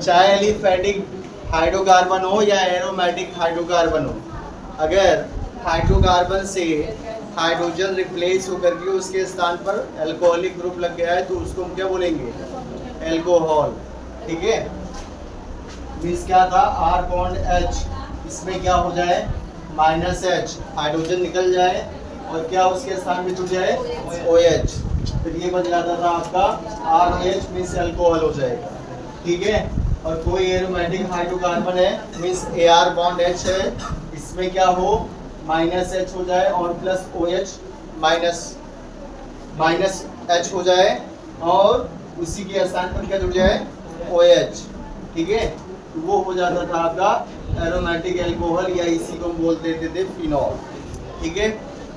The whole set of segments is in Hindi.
चाहे एलिफेटिक हाइड्रोकार्बन हो या एरोमेटिक हाइड्रोकार्बन हो, अगर हाइड्रोकार्बन से हाइड्रोजन रिप्लेस होकर के उसके स्थान पर अल्कोहलिक ग्रुप लग गया है तो उसको हम क्या बोलेंगे? अल्कोहल। ठीक है, मीन्स क्या था, R बॉन्ड H, इसमें क्या हो जाए -H, हाइड्रोजन निकल जाए और क्या उसके स्थान पे जुड़ जाए OH, फिर ये बन जाता था आपका RH, मीन्स अल्कोहल हो जाएगा। ठीक है, और कोई एरोमेटिक हाइड्रोकार्बन है मीन्स AR बॉन्ड H है, इसमें क्या हो -H हो जाए और प्लस OH माइनस H हो जाए और उसी के स्थान पर क्या जुड़ जाए OH। ठीक है, तो वो हो जाता था आपका एरोमेटिक अल्कोहल या इसी को हम बोल देते थे फिनॉल। ठीक है,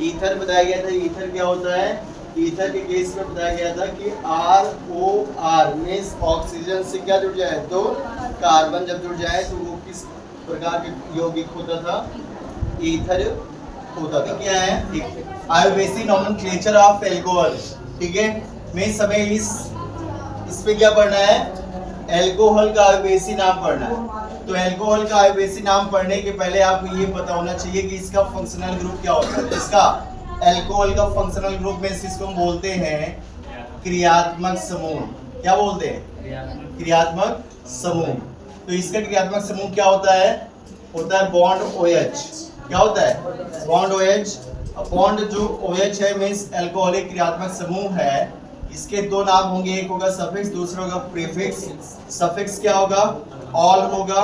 ईथर बताया गया था, ईथर क्या होता है? ईथर के केस में बताया गया था कि ROR मीन्स ऑक्सीजन से क्या जुड़ जाए तो कार्बन जब जुड़ जाए तो वो किस प्रकार के यौगिक होता था? ईथर होता था। क्या है आयोवेसी नोमेनक्लेचर ऑफ अल्कोहल। ठीक है, मीन्स हमें इस पे क्या पढ़ना है? अल्कोहल का आयोवेसी नाम पढ़ना है। तो अल्कोहल का आयोवेसी नाम पढ़ने के पहले आपको ये पता होना चाहिए कि इसका फंक्शनल ग्रुप क्या होता है। इसका अल्कोहल का फंक्शनल ग्रुप में इसको हम बोलते हैं क्रियात्मक समूह। क्या बोलते हैं? क्रियात्मक समूह। तो इसका क्रियात्मक समूह क्या होता है? होता है बॉन्ड OH। क्या होता है? Bond OH। बॉन्ड जो OH है मीन्स अल्कोहलिक क्रियात्मक समूह है, इसके दो नाम होंगे, एक होगा सफिक्स, दूसरा होगा प्रीफिक्स। सफिक्स क्या होगा? ऑल होगा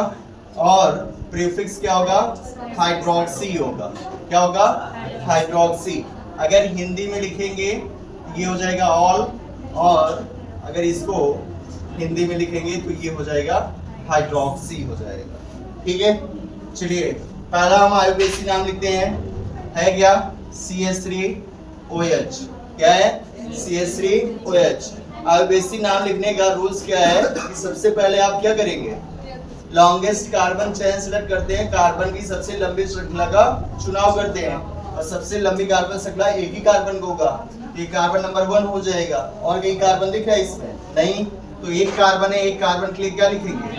और प्रीफिक्स क्या होगा? हाइड्रोक्सी होगा। क्या होगा? हाइड्रोक्सी। अगर हिंदी में लिखेंगे ये हो जाएगा ऑल, और अगर इसको हिंदी में लिखेंगे तो ये हो जाएगा हाइड्रोक्सी हो जाएगा। ठीक है, चलिए पहला हम आयोवेसी नाम लिखते हैं, है क्या? CH3OH। क्या है? CH3OH। आयोवेसी नाम लिखने का रूल्स क्या है कि सबसे पहले आप क्या करेंगे? लॉन्गेस्ट कार्बन चेन सेलेक्ट करते हैं, कार्बन की सबसे लंबी श्रृंखला का चुनाव करते हैं और सबसे लंबी कार्बन श्रृंखला एक ही कार्बन को होगा, ये कार्बन नंबर 1 हो जाएगा। और कई कार्बन दिख रहा है इसमें? नहीं, तो एक कार्बन है, एक कार्बन के लिए क्या लिखेंगे?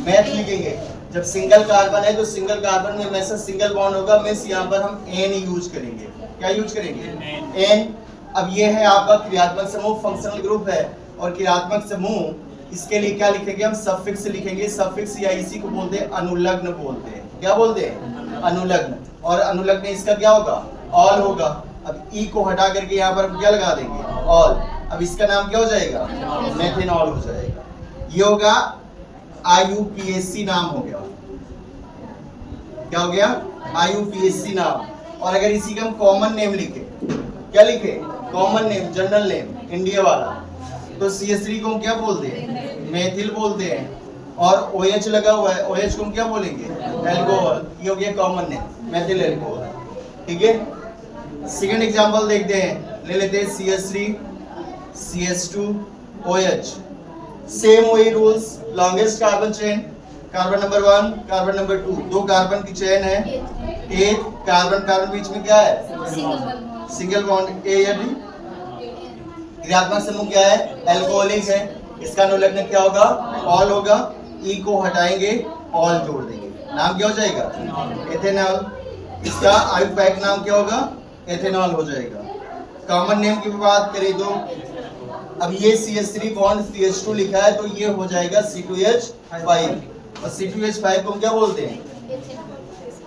मैथ लिखेंगे। जब सिंगल कार्बन है तो सिंगल कार्बन में हमेशा सिंगल बॉन्ड होगा, मींस यहाँ पर हम N यूज करेंगे। क्या यूज करेंगे? N। अब ये है आपका क्रियात्मक समूह, फंक्शनल ग्रुप है, और क्रियात्मक समूह इसके लिए क्या लिखेंगे? हम सफिक्स लिखेंगे। सफिक्स या इसी को बोलते हैं अनुलग्न बोलते हैं। क्या बोलते हैं? अनुलग्न। और अनुलग्न इसका क्या होगा? ऑल होगा। अब ई को हटा करके यहाँ पर हम क्या लगा देंगे? ऑल। अब इसका नाम क्या हो जाएगा? मेथेनॉल हो जाएगा। ये होगा IUPAC नाम हो गया। क्या हो गया? IUPAC नाम। और अगर इसी का हम कॉमन नेम लिखे, क्या लिखे? Common name, general name, India वाला, तो CH3 को हम क्या बोलते हैं? मेथिल बोलते हैं। और OH लगा हुआ है, OH को हम क्या बोलेंगे? अल्कोहल। ये हो गया कॉमन नेम, मेथिल अल्कोहल। ठीक है, सेकंड एग्जांपल देखते हैं, ले लेते हैं CH3 CH2OH। सेम वही rules, longest carbon chain, carbon number 1, carbon number 2, दो कार्बन की चेन है, एक कार्बन कार्बन बीच में क्या है? Single bond. A या B। क्रियात्मक समूह क्या है? अल्कोहलिक है, इसका अनुलग्न क्या होगा? ऑल होगा। E को हटाएंगे, ऑल जोड़ देंगे, नाम क्या हो जाएगा? एथेनॉल। इसका आयुपैक नाम क्या होगा? एथेनॉल हो जाएगा। कॉमन नेम की बात करें तो अब ये CH3 बॉन्ड CH2 लिखा है तो ये हो जाएगा C2H5, और C2H5 को हम क्या बोलते हैं?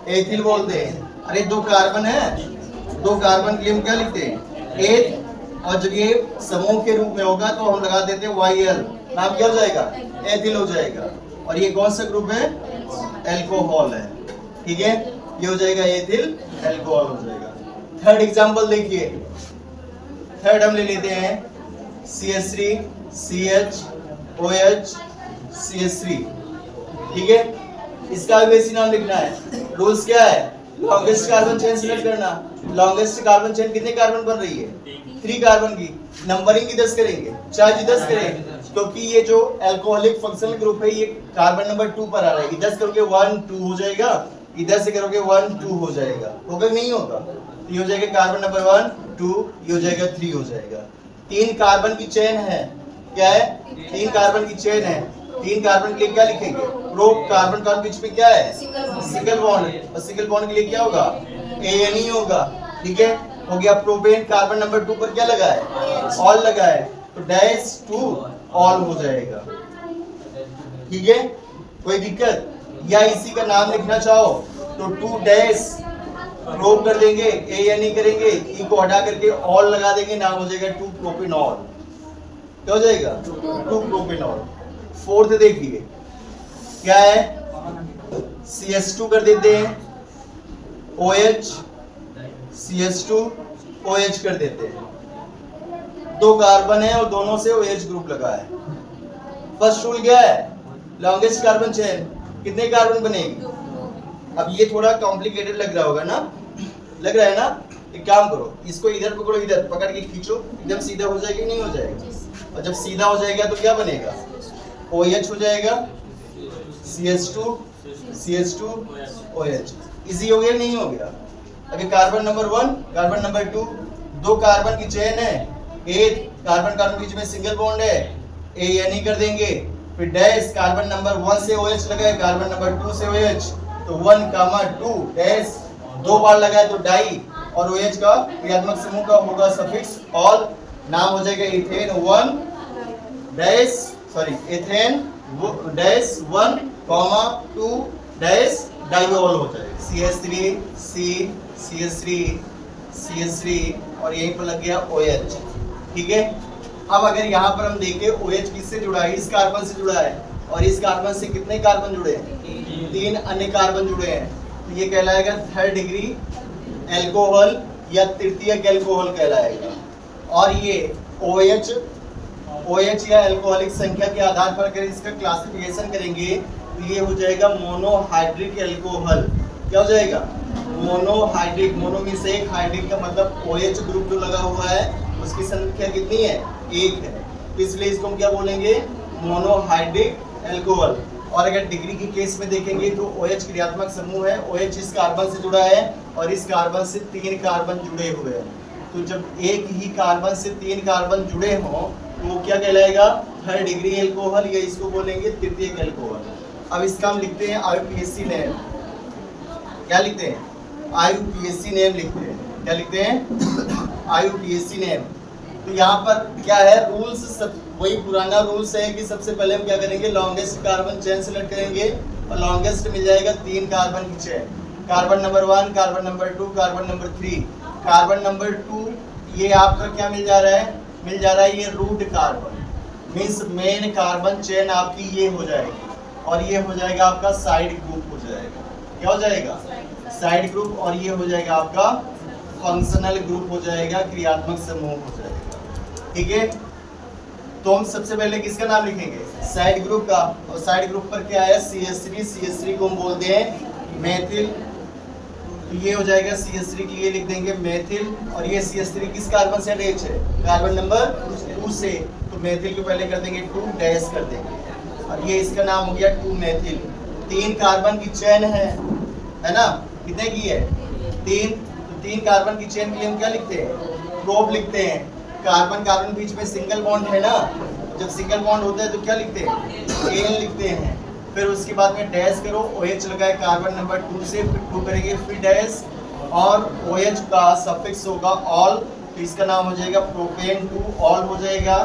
एथिल बोलते हैं। अरे दो कार्बन है, दो कार्बन के लिए हम क्या लिखते हैं? एथ, और जब ये समूह के रूप में होगा तो हम लगा देते हैं YL, नाम क्या हो जाएगा? एथिल हो जाएगा। और ये कौन सा ग्रुप है? अल्कोहल है। ठीक है, ये हो जाएगा एथिल अल्कोहल हो जाएगा। थर्ड एग्जांपल देखिए, थर्ड हम ले लेते हैं CH3 CHOH CH3। ठीक है, इसका आयोवेसी नाम लिखना है। रूल्स क्या है? लॉन्गेस्ट कार्बन चेन सिलेक्ट करना। लॉन्गेस्ट कार्बन चेन कितने कार्बन बन रही है? 3 कार्बन की। नंबरिंग की 10 करेंगे, चाहे 10 करें, क्योंकि ये जो अल्कोहलिक फंक्शनल ग्रुप है ये कार्बन नंबर 2 पर आ रहा है। इधर से करोगे 1 2 हो जाएगा, इधर से करोगे 1 2 हो जाएगा। होगा नहीं होगा? ये हो जाएगा कार्बन नंबर 1 2, ये हो जाएगा 3 हो जाएगा। 3 कार्बन की चेन है। क्या है? 3 कार्बन की चेन है, तीन कार्बन के लिए क्या लिखेंगे? प्रो। कार्बन कार्बन बीच में क्या है? Single bond. और सिंगल बॉन्ड के लिए क्या होगा? ANE होगा। ठीक है, हो गया। प्रोपेन कार्बन नंबर 2 पर क्या लगा है? ऑल लगा है, तो डैश टू ऑल हो जाएगा। ठीक है, कोई दिक्कत? या इसी का नाम लिखना चाहो तो 2 डैश प्रोप कर देंगे, ANE करेंगे, ई को हटा करके ऑल लगा देंगे, नाम हो जाएगा 2 प्रोपेनॉल। क्या हो जाएगा? 2 प्रोपेनॉल। फोर्थ देखिए क्या है? CH2 कर देते हैं, OH, CH2 OH कर देते हैं। 2 कार्बन है और दोनों से OH ग्रुप लगा है। फर्स्ट रूल क्या है? Longest carbon chain. कितने कार्बन बनेगी? अब ये थोड़ा कॉम्प्लिकेटेड लग रहा होगा ना? लग रहा है ना? एक काम करो, इसको इधर पकड़ो, इधर पकड़ के खींचो, एकदम सीधा हो जाएगा, नहीं हो जाएगा? और जब सीधा हो जाएगा तो क्या बनेगा? OH हो जाएगा, CH2 OH। इजी हो गया नहीं हो गया? अभी carbon number 1 carbon number 2, 2 carbon की चेन है, एक कार्बन कार्बन बीच में सिंगल बॉन्ड है, ANE कर देंगे, फिर डैश कार्बन नंबर 1 से OH लगा है, कार्बन नंबर 2 से OH, तो 1,2 डैश 2 बार लगा है तो डाई, और OH का क्रियात्मक समूह का होगा सफिक्स ऑल, नाम हो जाएगा ethane 1 dash sorry ethane dash 1, 2 dash diol हो जाएगा। CH3 और यहीं पर लग गया OH। ठीक है, अब अगर यहाँ पर हम देखें OH किससे जुड़ा है? इस कार्बन से जुड़ा है, और इस कार्बन से कितने कार्बन जुड़े हैं? 3 अन्य कार्बन जुड़े हैं, तो ये कहलाएगा 3rd डिग्री एल्कोहल या तृतीयक एल्कोहल कहलाएगा। और ये OH या एल्कोहलिक संख्या के आधार पर अगर इसका क्लासिफिकेशन करेंगे तो ये हो जाएगा मोनोहाइड्रिक एल्कोहल। क्या हो जाएगा? मोनोहाइड्रिक। मोनो में से एक, हाइड्रिक का मतलब OH ग्रुप जो लगा हुआ है उसकी संख्या कितनी है? 1 है, तो इसलिए इसको हम क्या बोलेंगे? Monohydric alcohol. और अगर डिग्री की केस में देखेंगे तो OH क्रियात्मक समूह है, OH इस कार्बन से जुड़ा है और इस कार्बन से 3 कार्बन जुड़े हुए हैं, तो जब एक ही कार्बन से 3 कार्बन जुड़े हों तो वो क्या कहलाएगा? 3rd डिग्री एल्कोहल, या इसको बोलेंगे तृतीयक एल्कोहल। अब इसका हम लिखते हैं IUPAC नेम। क्या लिखते हैं? IUPAC नेम लिखते हैं। क्या लिखते हैं? IUPAC name. तो यहाँ पर क्या है रूल्स? सब वही पुराना रूल्स है कि सबसे पहले हम क्या करेंगे? लॉन्गेस्ट कार्बन चेन सेलेक्ट करेंगे, और लॉन्गेस्ट मिल जाएगा 3 कार्बन की chain, carbon number 1, carbon number 2, carbon number 3। Carbon number 2 ये आपका क्या मिल जा रहा है? मिल जा रहा है ये root carbon, means main carbon chain आपकी ये हो जाएगी, और ये हो जाएगा आपका साइड ग्रुप हो जाएगा। क्या हो जाएगा? Side group. और ये हो जाएगा आपका फंक्शनल ग्रुप हो जाएगा, क्रियात्मक समूह हो जाएगा। ठीक है, तो हम सबसे पहले किसका नाम लिखेंगे? साइड ग्रुप का। और साइड ग्रुप पर क्या है? CH3 को हम बोलते हैं मेथिल, तो ये हो जाएगा CH3 के लिए लिख देंगे मेथिल। और ये CH3 किस कार्बन से अटैच है? कार्बन नंबर 2 से, तो मेथिल को पहले कर देंगे 2 डैश कर देंगे, और ये इसका नाम हो गया 2 मेथिल। 3 कार्बन की चेन है ना? कितने की है? 3। तो 3 कार्बन की चेन के लिए हम क्या लिखते हैं? प्रोप लिखते हैं। कार्बन कार्बन बीच में सिंगल बॉन्ड है ना, जब सिंगल बॉन्ड होता है तो क्या लिखते हैं? AN लिखते हैं। फिर उसके बाद में डैश करो, OH लगाए कार्बन नंबर 2 से, फिर 2 करेंगे, फिर डैश, और OH का सफिक्स होगा ऑल, तो इसका नाम हो जाएगा प्रोपेन 2 ऑल हो जाएगा।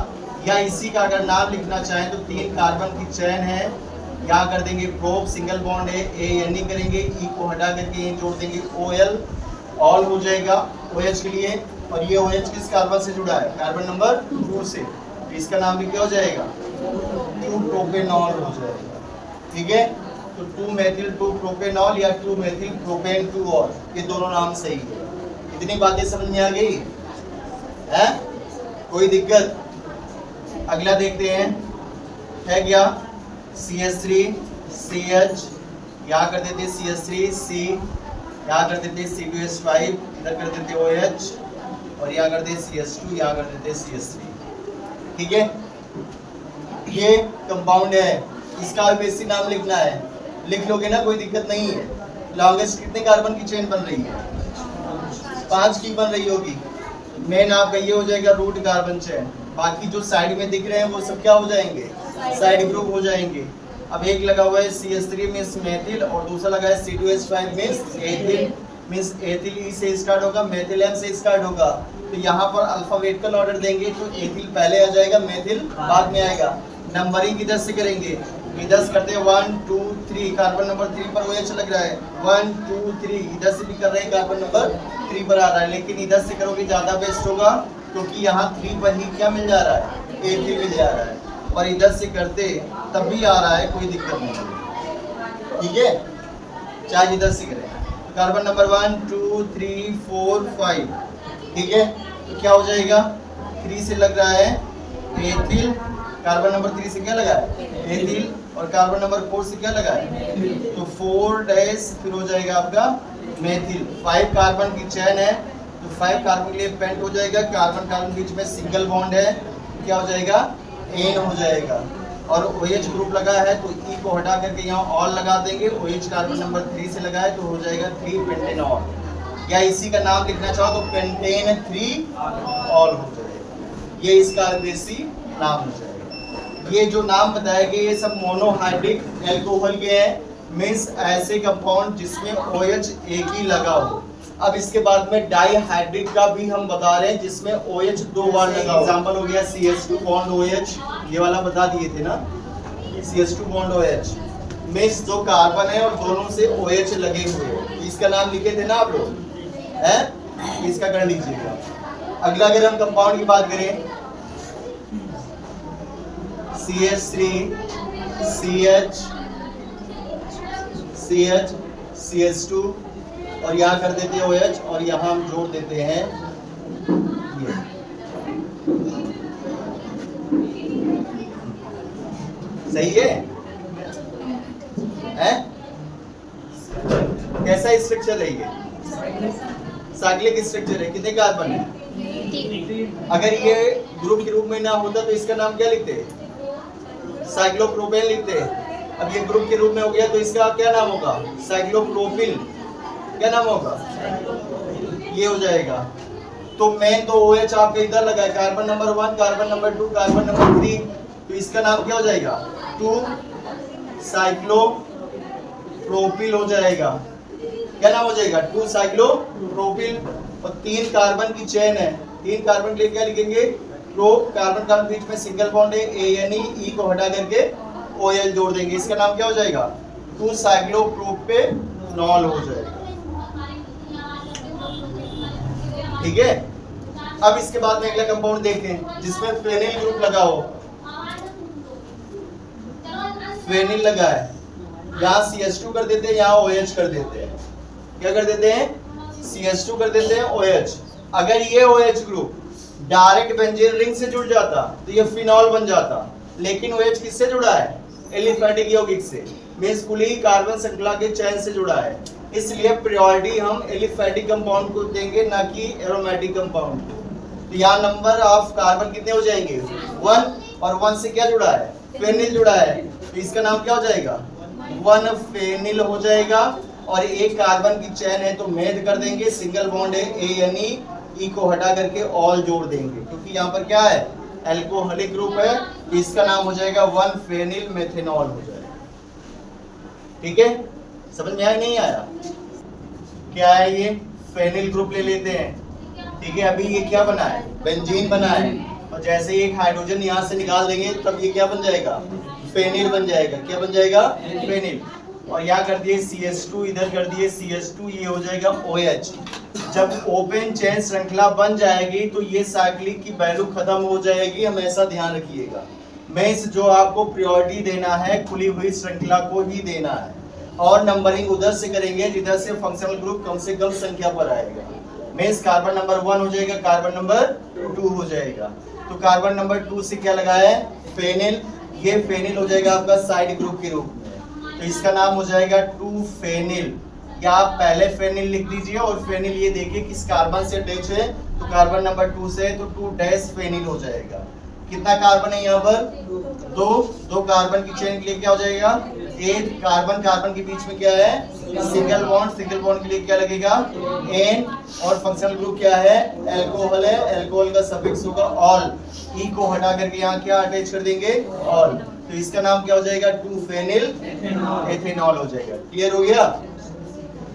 या इसी का अगर नाम लिखना चाहें तो 3 कार्बन की चेन है, यहाँ कर देंगे प्रोप, सिंगल बॉन्ड है, ANE करेंगे, ई को हटा करके यहीं जोड़ देंगे OL, ऑल हो जाएगा OH के लिए। और ये OH किस कार्बन से जुड़ा है? कार्बन नंबर 2 से, तो इसका नाम भी क्या हो जाएगा? 2 प्रोपेनॉल हो जाएगा। ठीक है, तो 2 मेथिल 2 प्रोपेनॉल या 2 मेथिल प्रोपेन 2 ऑल, ये दोनों नाम सही है। इतनी बातें समझ में आ गई है? कोई दिक्कत? अगला देखते हैं, है क्या? CH3 CH, यहाँ कर देते CH3 C, यहाँ कर देते C2H5, इधर कर देते OH, और यहाँ कर देते CH2, यहाँ कर देते CH3। ठीक है, ये कंपाउंड है, इसका IUPAC नाम लिखना है, लिख लोगे ना, कोई दिक्कत नहीं है। लॉन्गेस्ट कितने कार्बन की चेन बन रही है? 5 की बन रही होगी। मेन आपका ये हो जाएगा रूट कार्बन चेन, बाकी जो साइड में दिख रहे हैं वो सब क्या हो जाएंगे? साइड ग्रुप हो जाएंगे। अब एक लगा हुआ है CH3 मींस मेथिल और दूसरा लगा है C2H5 means ethyl, means ethyl E से स्टार्ट होगा, मेथिल एम से स्टार्ट होगा। तो यहाँ पर अल्फाबेटिकल ऑर्डर देंगे तो एथिल पहले आ जाएगा, मेथिल बाद में आएगा। नंबरिंग इधर से करेंगे, इधर से करते हैं 1 2 3, कार्बन नंबर 3 पर OH लग रहा है, 1 2 3, इधर से भी कर रहे हैं, कार्बन नंबर 3 पर आ रहा है, लेकिन इधर से करोगे ज्यादा बेस्ट होगा क्योंकि यहाँ 3 पर ही क्या मिल जा रहा है, एथिल मिल जा रहा है। और इधर से करते तब भी आ रहा है, कोई दिक्कत नहीं है, ठीक है, चाहे इधर से करें। कार्बन नंबर 1 2 3 4 5, ठीक है, तो क्या हो जाएगा, 3 से लग रहा है एथिल, कार्बन नंबर 3 से क्या लगा है एथिल, और कार्बन नंबर 4 से क्या लगा है, तो 4 डैश फिर हो जाएगा आपका मेथिल। 5 कार्बन की चेन है तो 5 कार्बन के लिए पेंट हो जाएगा, कार्बन कार्बन बीच में सिंगल बॉन्ड है, क्या हो जाएगा एन हो जाएगा। और OH ग्रुप लगा है तो E को हटा करके यहाँ ऑल लगा देंगे, OH कार्बन नंबर 3 से लगा है तो हो जाएगा 3 पेंटेनॉल, या इसी का नाम लिखना चाहो तो पेंटेन 3 ऑल हो जाएगा, ये इसका अंग्रेजी नाम हो जाएगा। ये जो नाम बताया गया ये सब मोनोहाइड्रिक एल्कोहल के हैं, मीन्स ऐसे कंपाउंड जिसमें OH एक ही लगा हो। अब इसके बाद में डाईहाइड्रिक का भी हम बता रहे हैं जिसमें OH 2 बार लगा हो। एग्जांपल हो गया CH2 बॉन्ड OH, ये वाला बता दिए थे ना, CH2 बॉन्ड OH, मीन्स दो कार्बन है और दोनों से OH लगे हुए हैं, इसका नाम लिखे थे ना आप लोग, हैं, इसका कर लीजिएगा। अगला अगर हम कंपाउंड की बात करें, CH3 CH CH CH2 और यहाँ कर देते हैं OH और यहाँ हम जोड़ देते हैं ये, सही है? कैसा स्ट्रक्चर है ये? साइक्लिक स्ट्रक्चर है, कितने कार्बन है? अगर ये ग्रुप के रूप में ना होता तो इसका नाम क्या लिखते? साइक्लोप्रोपेन लिखते। अब ये ग्रुप के रूप में हो गया तो इसका क्या नाम होगा? साइक्लोप्रोपिल। क्या नाम होगा? ये हो जाएगा। तो मेन तो OH आपके इधर लगा है, carbon number 1, carbon number 2, carbon number 3, तो इसका नाम क्या हो जाएगा? 2 साइक्लोप्रोपिल हो जाएगा। क्या नाम हो जाएगा? 2 साइक्लोप्रोपिल। और 3 कार्बन की चेन है, 3 कार्बन के लिए क्या लिखेंगे? प्रो, कार्बन कार्बन बीच में सिंगल बॉन्ड है, ANE, E को हटा करके OL जोड़ देंगे, इसका नाम क्या हो जाएगा? 2 साइक्लोप्रोपेनॉल हो जाएगा। ठीक है, अब इसके बाद में अगला कंपाउंड देखें जिसमें फेनिल ग्रुप लगा हो। फेनिल लगा है, यहाँ CH2 कर देते हैं, यहाँ OH कर देते हैं। क्या कर देते हैं? CH2 कर देते हैं, OH। अगर ये OH group direct benzene ring से जुड़ जाता तो ये फिनॉल बन जाता, लेकिन OH किससे जुड़ा है? एलिफेटिक यौगिक से, मींस कुली कार्बन श्रृंखला के चैन से जुड़ा है, इसलिए प्रायोरिटी हम एलिफेटिक कंपाउंड को देंगे ना कि एरोमेटिक कंपाउंड को। तो यहाँ नंबर ऑफ कार्बन कितने हो जाएंगे? 1, और 1 से क्या जुड़ा है? फेनिल जुड़ा है, तो इसका नाम क्या हो जाएगा? 1 फेनिल हो जाएगा। और एक कार्बन की चेन है तो मेथ कर देंगे, सिंगल बॉन्ड है, ANE, E को हटा करके ऑल जोड़ देंगे, क्योंकि यहाँ पर क्या है? एल्कोहलिक ग्रुप है, तो इसका नाम हो जाएगा 1 फेनिल मेथेनॉल हो जाएगा। ठीक है, समझ में आया नहीं आया? क्या है ये? फेनिल ग्रुप ले लेते हैं। ठीक है, अभी ये क्या बना है? बेंजीन बना है, और जैसे ही एक हाइड्रोजन यहाँ से निकाल देंगे तब ये क्या बन जाएगा? फेनिल बन जाएगा। क्या बन जाएगा? फेनिल। और यहाँ कर दिए CH2, इधर कर दिए CH2, ये हो जाएगा OH। जब ओपन चेन श्रृंखला बन जाएगी तो ये साइक्लिक की वैल्यू खत्म हो जाएगी, हमेशा ध्यान रखिएगा। मींस जो आपको प्रायोरिटी देना है खुली हुई श्रृंखला को ही देना है, और नंबरिंग उधर से करेंगे जिधर से फंक्शनल ग्रुप कम से कम संख्या पर आएगा। मींस कार्बन नंबर 1 हो जाएगा, कार्बन नंबर 2 हो जाएगा। तो कार्बन नंबर 2 से क्या लगा है? फेनिल। ये फेनिल हो जाएगा आपका साइड ग्रुप के रूप में, तो इसका नाम हो जाएगा 2 फेनिल। या आप पहले फेनिल लिख दीजिए और फेनिल ये देखिए किस कार्बन से अटैच है, तो कार्बन नंबर 2 से, तो 2 डैश फेनिल हो जाएगा। कितना कार्बन है यहाँ पर? 2 कार्बन की चेन के लिए क्या हो जाएगा? 8 कार्बन कार्बन के बीच में क्या है? सिंगल बॉन्ड, सिंगल बॉन्ड के लिए क्या लगेगा? N। और फंक्शनल ग्रुप क्या है? एल्कोहल है, एल्कोहल का सफिक्स होगा ऑल। E को हटा करके यहाँ क्या अटैच कर देंगे? ऑल। तो इसका नाम क्या हो जाएगा, 2 फेनिल एथेनॉल हो जाएगा। क्लियर हो गया।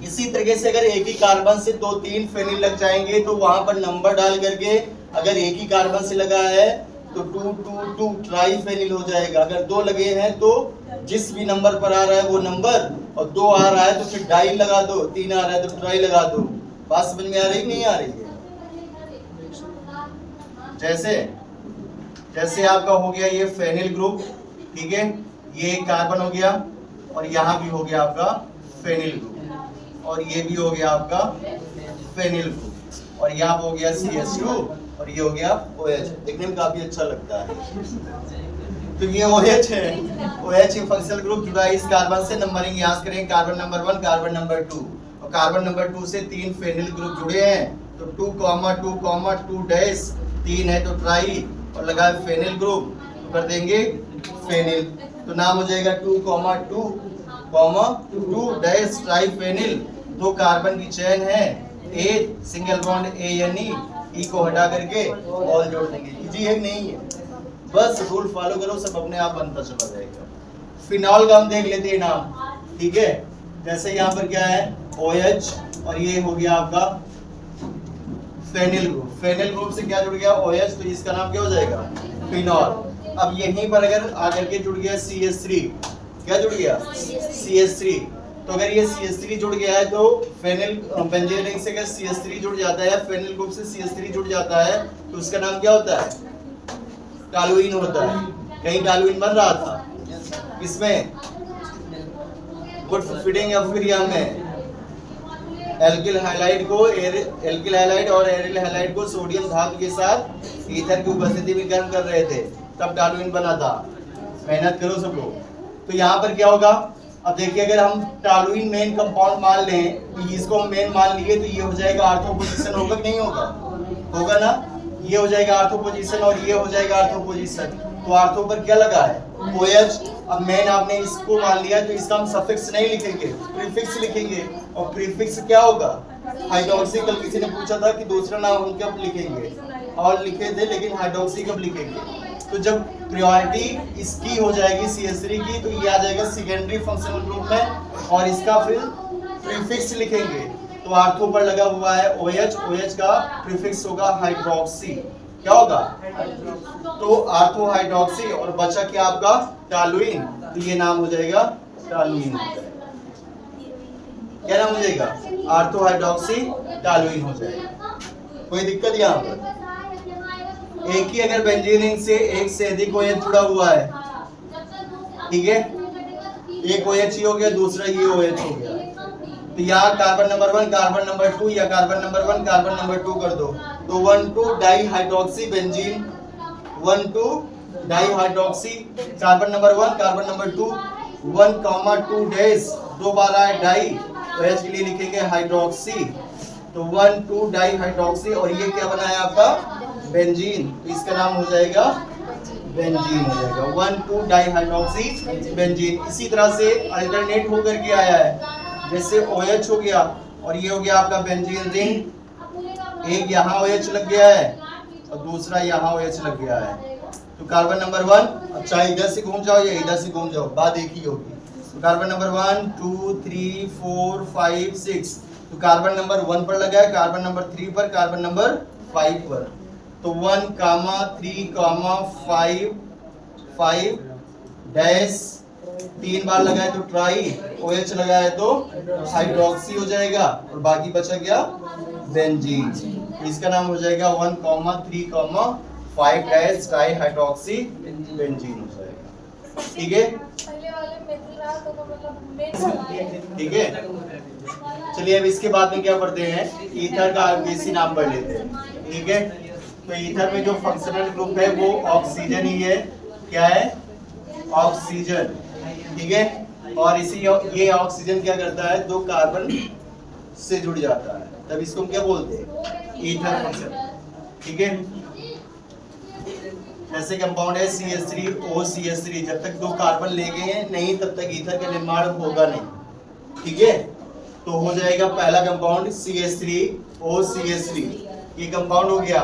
इसी तरीके से अगर एक ही कार्बन से 2-3 फेनिल लग जाएंगे तो वहां पर नंबर डाल करके, अगर एक ही कार्बन से लगा है तो 2-2-2 ट्राई फेनिल हो जाएगा। अगर 2 लगे हैं तो जिस भी नंबर पर आ रहा है वो नंबर, और 2 आ रहा है तो फिर डाई लगा दो, 3 आ रहा है तो ट्राई लगा दो। बात समझ में आ रही नहीं आ रही है? जैसे आपका हो गया ये फेनिल ग्रुप, ठीक है, ये एक कार्बन हो गया, और यहाँ भी हो गया आपका फेनिल ग्रुप, और ये भी हो गया आपका फेनिल ग्रुप, और यहाँ हो गया CH2, और ये हो गया OH। देखने में काफी अच्छा लगता है। तो ये OH है, OH ये फंक्शनल ग्रुप जुड़ा है इस कार्बन से। नंबरिंग यहाँ से करेंगे, कार्बन नंबर 1, कार्बन नंबर 2, और कार्बन नंबर 2 से 3 फेनिल ग्रुप जुड़े हैं, तो 2,2,2 डैश 3 है तो ट्राई, और लगा है फेनिल ग्रुप, तो कर देंगे फेनिल, तो नाम हो जाएगा 2,2,2 डैश ट्राई फेनिल। 2 कार्बन की चेन है, A single bond ANE, E को हटा करके ऑल जोड़ देंगे। इजी है नहीं है? बस रूल फॉलो करो, सब अपने आप बनता चला जाएगा। फिनॉल का हम देख लेते हैं नाम, ठीक है। जैसे यहाँ पर क्या है, OH, और ये हो गया आपका फेनिल ग्रुप। फेनिल ग्रुप से क्या जुड़ गया, OH, तो इसका नाम क्या हो जाएगा, फिनॉल। अब यहीं पर अगर आकर के जुड़ गया CH3, क्या जुड़ गया, CH3, तो अगर ये CH3 जुड़ गया है तो फेनिल बेंजीन रिंग से अगर CH3 जुड़ जाता है, फेनिल ग्रुप से CH3 जुड़ जाता है, तो उसका नाम क्या होता है, टॉलुइन होता है। कहीं टॉलुइन बन रहा था इसमें, गुड फीडिंग या फिर यहाँ में एल्किल हाइलाइड और एरिल हाइलाइड को सोडियम धातु के साथ ईथर की उपस्थिति में गर्म कर रहे थे, तब टॉलुइन बना था। मेहनत करो सब लोग। तो यहाँ पर क्या होगा, अब देखिए, अगर हम टॉलुइन मेन कंपाउंड मान लें, तो इसको हम मेन मान लिए, तो ये हो जाएगा आर्थो पोजीशन, होगा कि नहीं होगा, होगा ना। ये हो जाएगा आर्थो पोजीशन और ये हो जाएगा आर्थो पोजीशन। तो आर्थो पर क्या लगा है, OH। अब मेन आपने इसको मान लिया, तो इसका हम सफिक्स नहीं लिखेंगे, प्रीफिक्स लिखेंगे। और प्रीफिक्स क्या होगा, हाइड्रोक्सी। कल किसी ने पूछा था कि दूसरा नाम हम कब लिखेंगे, और लिखे थे, लेकिन हाइड्रोक्सी कब लिखेंगे। तो जब प्रायोरिटी इसकी हो जाएगी CH3 की, तो ये आ जाएगा सेकेंडरी फंक्शनल ग्रुप में, और इसका फिर प्रीफिक्स लिखेंगे। तो आर्थो पर लगा हुआ है OH, OH का प्रीफिक्स होगा हाइड्रोक्सी। क्या होगा, तो आर्थो हाइड्रोक्सी, और बचा क्या आपका टॉलुइन, तो ये नाम हो जाएगा टॉलुइन। क्या नाम हो जाएगा, आर्थो हाइड्रोक्सी टॉलुइन हो जाएगा। कोई दिक्कत यहाँ पर? एक ही अगर बेंजीन रिंग से एक से अधिक OH जुड़ा हुआ है, ठीक है, एक OH ही हो गया, दूसरा ये OH हो गया, तो यहाँ कार्बन नंबर 1, कार्बन नंबर 2, या कार्बन नंबर 1, कार्बन नंबर 2 कर दो, तो 1,2 di hydroxy benzene, 1,2 di hydroxy, carbon number 1, carbon number 2, 1,2 dash, 2 बार आए डाई, तो H के लिए लिखेंगे हाइड्रोक्सी, तो 1,2 डाई हाइड्रोक्सी, और ये क्या बना है आपका बेंजीन, तो इसका नाम हो जाएगा बेंजीन हो जाएगा, 1,2 डाई हाइड्रोक्सी बेंजीन। इसी तरह से अल्टरनेट होकर के आया है, जैसे OH हो गया, और ये हो गया आपका बेंजीन रिंग, एक यहाँ OH लग गया है और दूसरा यहाँ OH लग गया है, तो कार्बन नंबर 1, अब चाहे इधर से घूम जाओ या इधर से घूम जाओ, बात एक ही होगी। तो कार्बन नंबर 1, 2, 3, 4, 5, 6, तो कार्बन नंबर 1 पर लगा है, कार्बन नंबर 3 पर, कार्बन नंबर 5 पर, तो 1, 3, 5 डैश, 3 बार लगा है तो ट्राई, OH लगा है तो हाइड्रोक्सी हो जाएगा, और बाकी बचा क्या बेंजीन, इसका नाम हो जाएगा 1, 3, 5 डैश ट्राई हाइड्रोक्सी बेंजीन हो जाएगा। ठीक है, ठीक है। चलिए अब इसके बाद में क्या पढ़ते हैं, ईथर का बेसी नाम पढ़ लेते हैं। ठीक है, तो ईथर में जो फंक्शनल ग्रुप है वो ऑक्सीजन ही है। क्या है, ऑक्सीजन। ठीक है, और इसी ये ऑक्सीजन क्या करता है, 2 कार्बन से जुड़ जाता है, तब इसको हम क्या बोलते हैं, ईथर फंक्शन। ठीक है, जैसे कंपाउंड है CH3OCH3, जब तक 2 कार्बन ले गए हैं नहीं तब तक ईथर का निर्माण होगा नहीं। ठीक है, तो हो जाएगा पहला कंपाउंड CH3OCH3, ये कंपाउंड हो गया।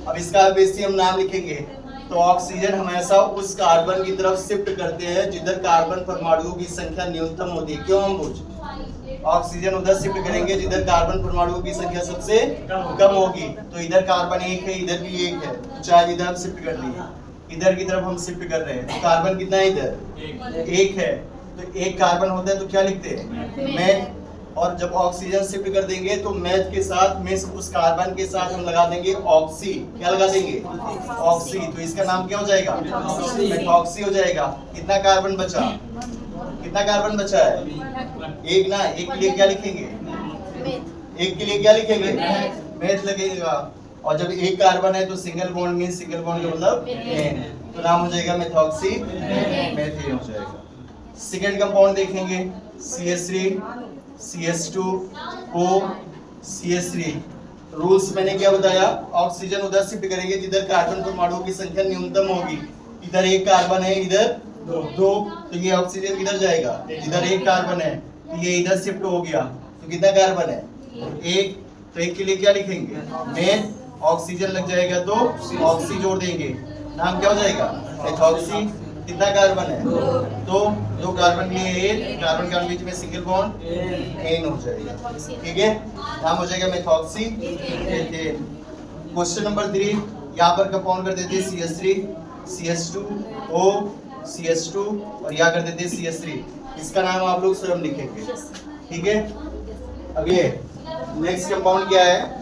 अब इसका बेसिक हम नाम लिखेंगे, तो ऑक्सीजन हमेशा उस कार्बन की तरफ शिफ्ट करते हैं जिधर कार्बन परमाणुओं की संख्या न्यूनतम होती है। क्यों अंकुश? ऑक्सीजन उधर शिफ्ट करेंगे जिधर कार्बन परमाणुओं की संख्या सबसे कम होगी। तो इधर कार्बन एक है, इधर भी एक है, तो चाहे इधर हम शिफ्ट कर लिए, इधर की तरफ हम शिफ्ट कर रहे हैं, तो कार्बन कितना है इधर? एक है। तो एक कार्बन होता है तो क्या लिखते हैं? मेथ। और जब ऑक्सीजन शिफ्ट कर देंगे तो मेथ के साथ में उस कार्बन के साथ हम लगा देंगे ऑक्सी। क्या लगा देंगे? ऑक्सी। तो इसका नाम क्या हो जाएगा? मेथॉक्सी हो जाएगा। कितना कार्बन बचा? कितना कार्बन बचा है? एक ना। एक के लिए क्या लिखेंगे? एक के लिए क्या लिखेंगे? मेथ लगेगा। और जब एक कार्बन है तो सिंगल बॉन्ड में, सिंगल बॉन्ड का मतलब मेन, तो नाम हो जाएगा मेथॉक्सी मेथेन हो जाएगा। सेकंड कंपाउंड देखेंगे CH3 CH2 O CH3। Rules मैंने क्या बताया? ऑक्सीजन उधर शिफ्ट करेंगे जिधर कार्बन परमाणुओं की संख्या न्यूनतम होगी। इधर एक कार्बन है, इधर दो, तो ये ऑक्सीजन किधर जाएगा? इधर एक कार्बन है तो ये इधर शिफ्ट हो गया, तो कितना कार्बन है? एक। तो एक के लिए क्या लिखेंगे? मेन। ऑक्सीजन लग जाएगा तो ऑक्सी जोड़ देंगे, नाम क्या हो जाएगा? मेथॉक्सी। कितना कार्बन है? तो दो कार्बन के लिए एक कार्बन के बीच में सिंगल बॉन्ड एन हो जाएगा। ठीक है, नाम हो जाएगा मेथॉक्सी मेथेन। क्वेश्चन नंबर 3, यहाँ पर कंपाउंड कर देते CH3 CH2 O CH2 और यहाँ कर देते CH3। इसका नाम आप लोग स्वयं लिखेंगे। ठीक है, अगले नेक्स्ट कंपाउंड क्या है?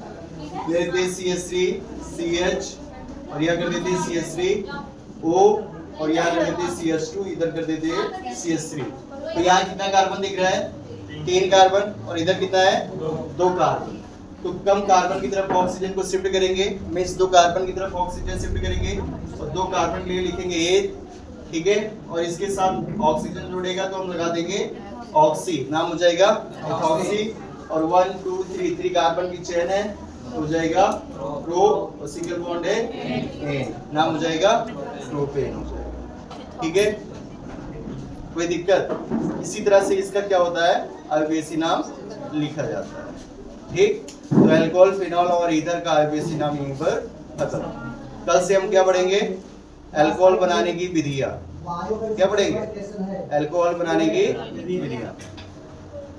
ले लेते CH3 CH और यहाँ कर देते CH3 O और यहाँ कर देते CH2, इधर कर देते CH3। तो यहाँ कितना कार्बन दिख रहा है? 3 कार्बन। और इधर कितना है? 2 कार्बन। तो कम कार्बन की तरफ ऑक्सीजन को शिफ्ट करेंगे, मींस 2 कार्बन की तरफ ऑक्सीजन शिफ्ट करेंगे और 2 कार्बन के लिए लिखेंगे 1। ठीक है, और इसके साथ ऑक्सीजन जुड़ेगा तो हम लगा देंगे ऑक्सी, नाम हो जाएगा ऑक्सी। और 1 2 3 कार्बन की चेन है, हो जाएगा प्रो और सिंगल बॉन्ड है एन, नाम हो जाएगा प्रोपेन हो जाएगा। ठीक है, कोई दिक्कत? इसी तरह से इसका क्या होता है? आईयूपीएसी नाम लिखा जाता है। ठीक, तो अल्कोहल, फिनॉल और ईथर का आईयूपीएसी नाम यहीं पर खत्म। कल से हम क्या पढ़ेंगे? अल्कोहल बनाने की विधियां। क्या पढ़ेंगे? अल्कोहल बनाने की विधियां।